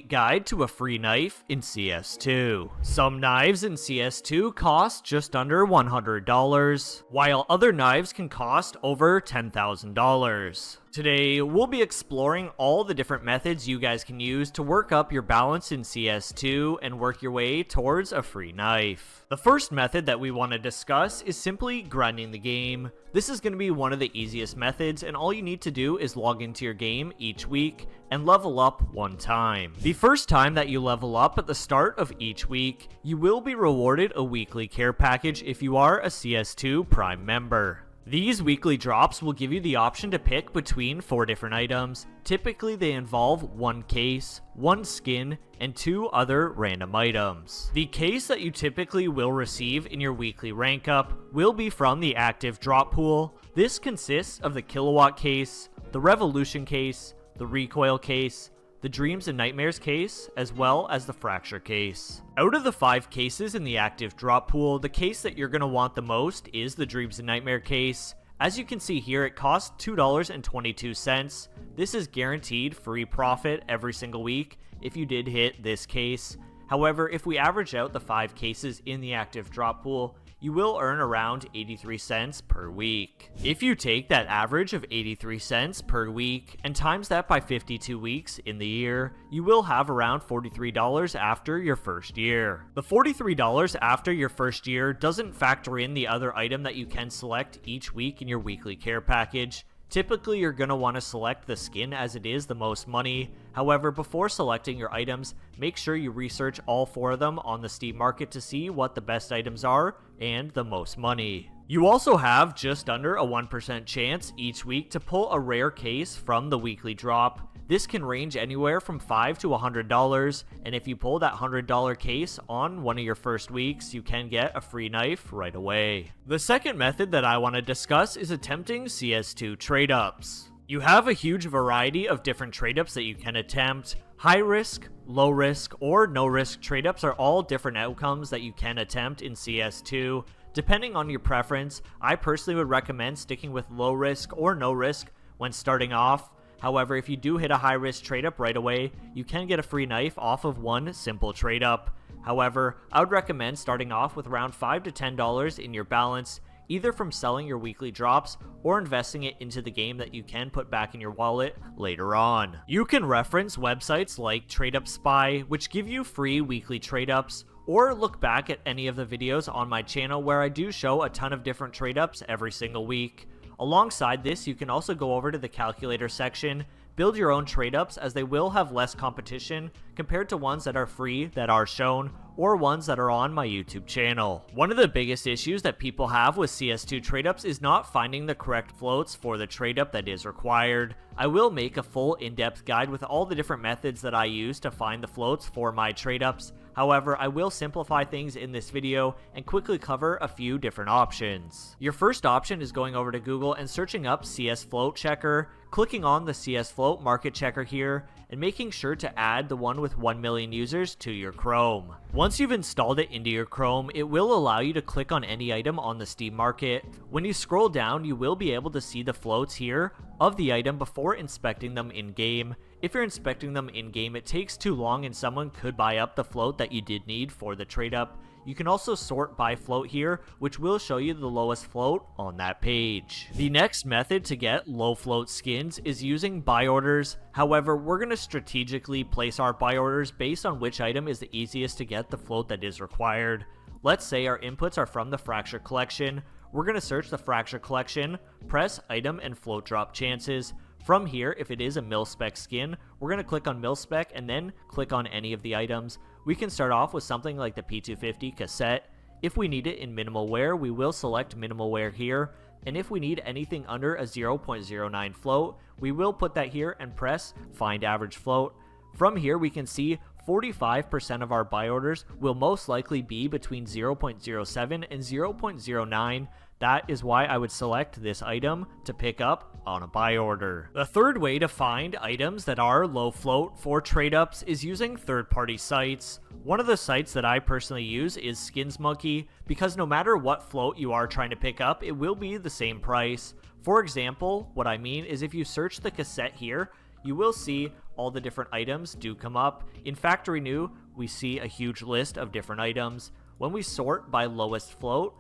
Guide to a free knife in CS2. Some knives in CS2 cost just under $100, while other knives can cost over $10,000. Today, we'll be exploring all the different methods you guys can use to work up your balance in CS2 and work your way towards a free knife. The first method that we want to discuss is simply grinding the game. This is going to be one of the easiest methods, and all you need to do is log into your game each week and level up one time. The first time that you level up at the start of each week, you will be rewarded a weekly care package if you are a CS2 Prime member. These weekly drops will give you the option to pick between 4 different items. Typically they involve 1 case, 1 skin, and 2 other random items. The case that you typically will receive in your weekly rank up will be from the active drop pool. This consists of the Kilowatt case, the Revolution case, the Recoil case, the Dreams and Nightmares case, as well as the Fracture case. Out of the 5 cases in the active drop pool, the case that you're going to want the most is the Dreams and Nightmare case. As you can see here, it costs $2.22. This is guaranteed free profit every single week if you did hit this case. However, if we average out the 5 cases in the active drop pool, you will earn around 83 cents per week. If you take that average of 83 cents per week and times that by 52 weeks in the year, you will have around $43 after your first year. The $43 after your first year doesn't factor in the other item that you can select each week in your weekly care package. Typically, you're going to want to select the skin as it is the most money. However, before selecting your items, make sure you research all 4 of them on the Steam market to see what the best items are and the most money. You also have just under a 1% chance each week to pull a rare case from the weekly drop. This can range anywhere from $5 to $100, and if you pull that $100 case on one of your first weeks, you can get a free knife right away. The second method that I want to discuss is attempting CS2 trade-ups. You have a huge variety of different trade-ups that you can attempt. High risk, low risk, or no risk trade-ups are all different outcomes that you can attempt in CS2. Depending on your preference, I personally would recommend sticking with low risk or no risk when starting off. However, if you do hit a high risk trade up right away, you can get a free knife off of one simple trade up. However, I would recommend starting off with around $5 to $10 in your balance, either from selling your weekly drops or investing it into the game that you can put back in your wallet later on. You can reference websites like TRADEUPS Spy, which give you free weekly trade ups, or look back at any of the videos on my channel where I do show a ton of different trade ups every single week. Alongside this, you can also go over to the calculator section, build your own trade-ups as they will have less competition compared to ones that are free that are shown, or ones that are on my YouTube channel. One of the biggest issues that people have with CS2 trade-ups is not finding the correct floats for the trade-up that is required. I will make a full in-depth guide with all the different methods that I use to find the floats for my trade-ups. However, I will simplify things in this video and quickly cover a few different options. Your first option is going over to Google and searching up CS Float Checker, clicking on the CS Float Market Checker here, and making sure to add the one with 1 million users to your Chrome. Once you've installed it into your Chrome, it will allow you to click on any item on the Steam market. When you scroll down, you will be able to see the floats here of the item before inspecting them in-game. If you're inspecting them in-game, it takes too long and someone could buy up the float that you did need for the trade-up. You can also sort by float here, which will show you the lowest float on that page. The next method to get low float skins is using buy orders. However, we're going to strategically place our buy orders based on which item is the easiest to get the float that is required. Let's say our inputs are from the Fracture collection. We're going to search the Fracture collection, press item and float drop chances. From here, if it is a mil-spec skin, we're going to click on mil-spec and then click on any of the items. We can start off with something like the P250 cassette. If we need it in minimal wear, we will select minimal wear here. And if we need anything under a 0.09 float, we will put that here and press find average float. From here, we can see 45% of our buy orders will most likely be between 0.07 and 0.09. That is why I would select this item to pick up on a buy order. The third way to find items that are low float for trade ups is using third-party sites. One of the sites that I personally use is SkinsMonkey, because no matter what float you are trying to pick up, it will be the same price. For example, what I mean is if you search the cassette here, you will see all the different items do come up. In factory new, we see a huge list of different items. When we sort by lowest float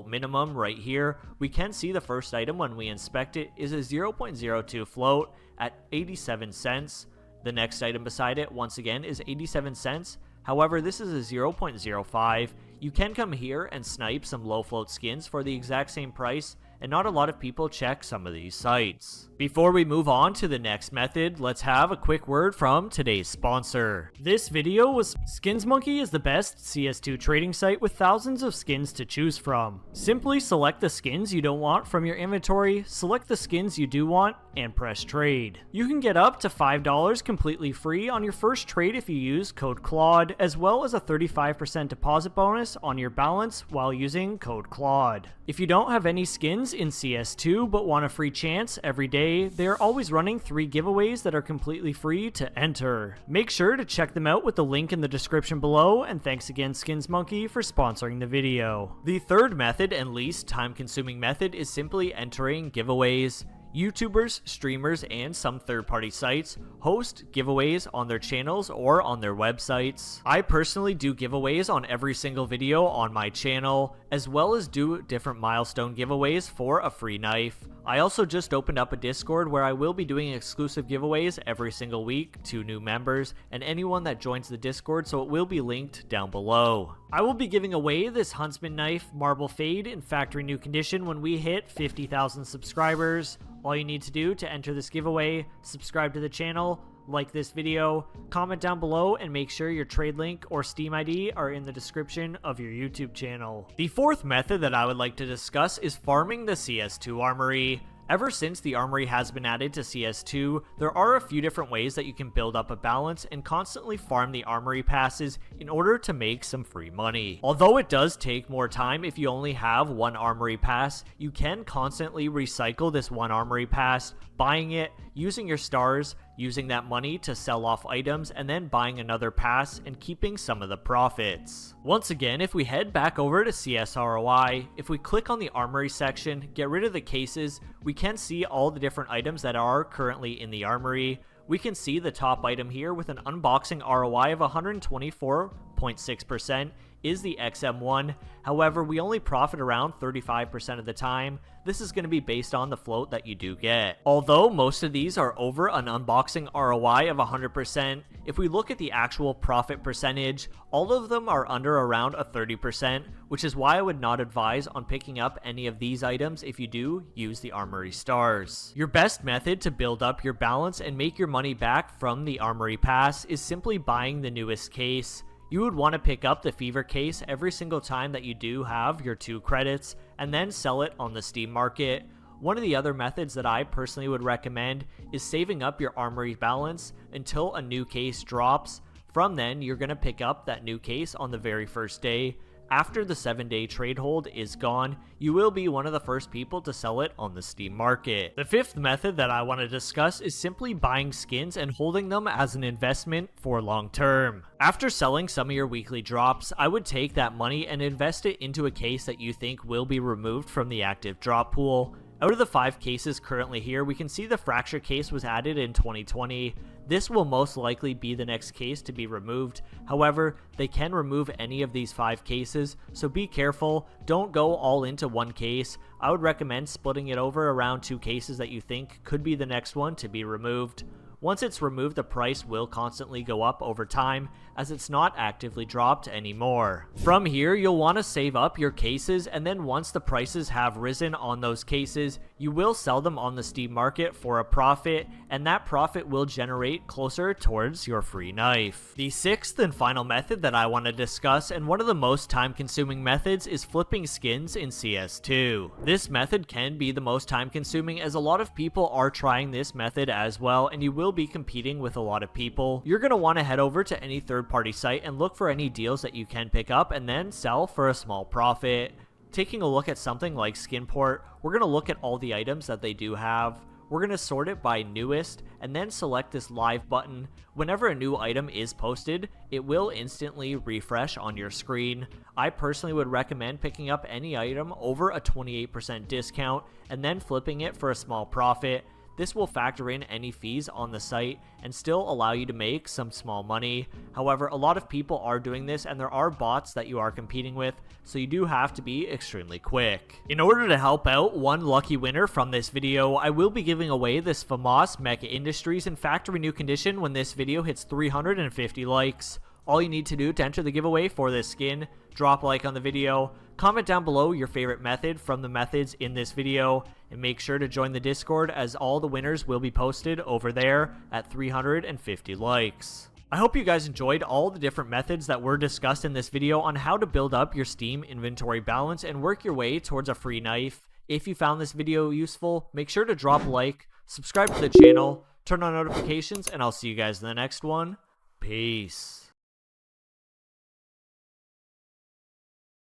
minimum right here, we can see the first item when we inspect it is a 0.02 float at 87 cents. The next item beside it, once again, is 87 cents. However, this is a 0.05. You can come here and snipe some low float skins for the exact same price, and not a lot of people check some of these sites. Before we move on to the next method, let's have a quick word from today's sponsor. This video was SkinsMonkey is the best CS2 trading site with thousands of skins to choose from. Simply select the skins you don't want from your inventory, select the skins you do want, and press trade. You can get up to $5 completely free on your first trade if you use code Claude, as well as a 35% deposit bonus on your balance while using code Claude. If you don't have any skins in CS2 but want a free chance every day, they are always running 3 giveaways that are completely free to enter. Make sure to check them out with the link in the description below, and thanks again SkinsMonkey for sponsoring the video. The third method and least time-consuming method is simply entering giveaways. YouTubers, streamers, and some third-party sites host giveaways on their channels or on their websites. I personally do giveaways on every single video on my channel, as well as do different milestone giveaways for a free knife. I also just opened up a Discord where I will be doing exclusive giveaways every single week to new members and anyone that joins the Discord, so it will be linked down below. I will be giving away this Huntsman knife Marble Fade in factory new condition when we hit 50,000 subscribers. All you need to do to enter this giveaway, subscribe to the channel, like this video, comment down below, and make sure your trade link or Steam ID are in the description of your YouTube channel. The fourth method that I would like to discuss is farming the CS2 armory. Ever since the armory has been added to CS2, there are a few different ways that you can build up a balance and constantly farm the armory passes in order to make some free money. Although it does take more time if you only have one armory pass, you can constantly recycle this one armory pass, buying it, using your stars, using that money to sell off items, and then buying another pass and keeping some of the profits. Once again, if we head back over to CSROI, if we click on the armory section, get rid of the cases, we can see all the different items that are currently in the armory. We can see the top item here with an unboxing ROI of 124.6% is the XM1. However, we only profit around 35% of the time. This is going to be based on the float that you do get. Although most of these are over an unboxing ROI of 100%, if we look at the actual profit percentage, all of them are under around a 30%, which is why I would not advise on picking up any of these items if you do use the armory stars. Your best method to build up your balance and make your money back from the armory pass is simply buying the newest case. You would want to pick up the Fever case every single time that you do have your 2 credits, and then sell it on the Steam market. One of the other methods that I personally would recommend is saving up your armory balance until a new case drops. From then, you're going to pick up that new case on the very first day. After the 7-day trade hold is gone, you will be one of the first people to sell it on the Steam market. The fifth method that I want to discuss is simply buying skins and holding them as an investment for long term. After selling some of your weekly drops, I would take that money and invest it into a case that you think will be removed from the active drop pool. Out of the 5 cases currently here, we can see the Fracture case was added in 2020. This will most likely be the next case to be removed. However, they can remove any of these 5 cases, so be careful. Don't go all into one case. I would recommend splitting it over around 2 cases that you think could be the next one to be removed. Once it's removed, the price will constantly go up over time as it's not actively dropped anymore. From here, you'll want to save up your cases, and then once the prices have risen on those cases, you will sell them on the Steam market for a profit, and that profit will generate closer towards your free knife. The sixth and final method that I want to discuss, and one of the most time-consuming methods, is flipping skins in CS2. This method can be the most time-consuming as a lot of people are trying this method as well, and you will be competing with a lot of people. You're going to want to head over to any third-party site and look for any deals that you can pick up and then sell for a small profit. Taking a look at something like Skinport, we're going to look at all the items that they do have. We're going to sort it by newest and then select this live button. Whenever a new item is posted, it will instantly refresh on your screen. I personally would recommend picking up any item over a 28% discount and then flipping it for a small profit. This will factor in any fees on the site and still allow you to make some small money. However, a lot of people are doing this and there are bots that you are competing with, so you do have to be extremely quick. In order to help out one lucky winner from this video, I will be giving away this FAMAS Mecha Industries in factory new condition when this video hits 350 likes. All you need to do to enter the giveaway for this skin, drop a like on the video, comment down below your favorite method from the methods in this video, and make sure to join the Discord as all the winners will be posted over there at 350 likes. I hope you guys enjoyed all the different methods that were discussed in this video on how to build up your Steam inventory balance and work your way towards a free knife. If you found this video useful, make sure to drop a like, subscribe to the channel, turn on notifications, and I'll see you guys in the next one. Peace.